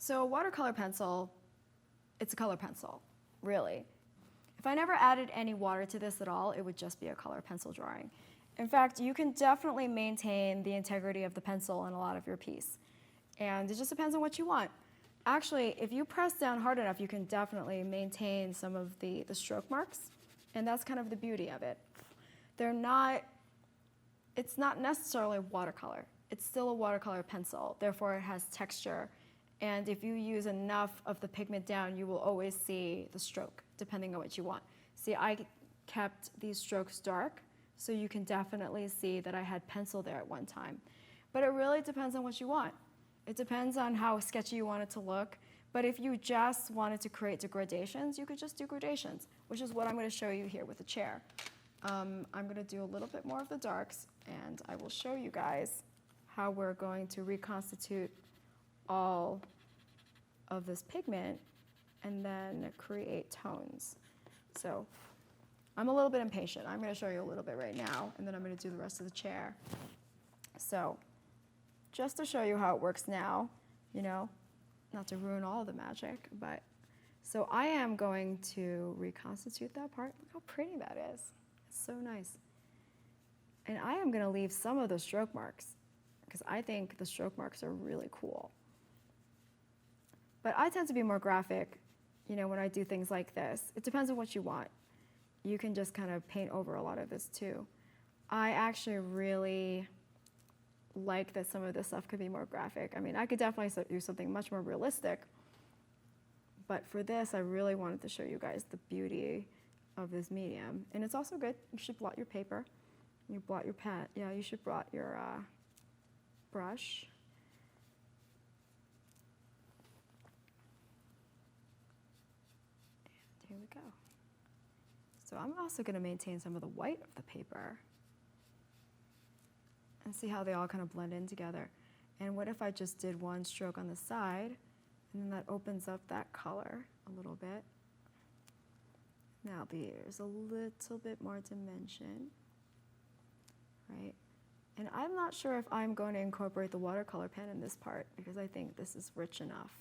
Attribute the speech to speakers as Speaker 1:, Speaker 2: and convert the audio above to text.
Speaker 1: So a watercolor pencil, it's a color pencil, really. If I never added any water to this at all, it would just be a color pencil drawing. In fact, you can definitely maintain the integrity of the pencil in a lot of your piece. And it just depends on what you want. Actually, if you press down hard enough, you can definitely maintain some of the stroke marks. And that's kind of the beauty of it. It's not necessarily watercolor. It's still a watercolor pencil, therefore it has texture. And if you use enough of the pigment down, you will always see the stroke, depending on what you want. See, I kept these strokes dark, so you can definitely see that I had pencil there at one time. But it really depends on what you want. It depends on how sketchy you want it to look. But if you just wanted to create gradations, you could just do gradations, which is what I'm going to show you here with the chair. I'm going to do a little bit more of the darks, and I will show you guys how we're going to reconstitute all of this pigment and then create tones. So I'm a little bit impatient. I'm going to show you a little bit right now, and then I'm going to do the rest of the chair. So just to show you how it works now, you know, not to ruin all the magic, but so I am going to reconstitute that part. Look how pretty that is. It's so nice. And I am going to leave some of the stroke marks because I think the stroke marks are really cool. But I tend to be more graphic, you know, when I do things like this. It depends on what you want. You can just kind of paint over a lot of this too. I actually really like that some of this stuff could be more graphic. I mean, I could definitely do something much more realistic, but for this, I really wanted to show you guys the beauty of this medium. And it's also good. You should blot your paper. You blot your pen. Yeah, you should blot your brush. And here we go. So I'm also going to maintain some of the white of the paper and see how they all kind of blend in together. And what if I just did one stroke on the side, and then that opens up that color a little bit. Now there's a little bit more dimension, right? And I'm not sure if I'm going to incorporate the watercolor pen in this part because I think this is rich enough.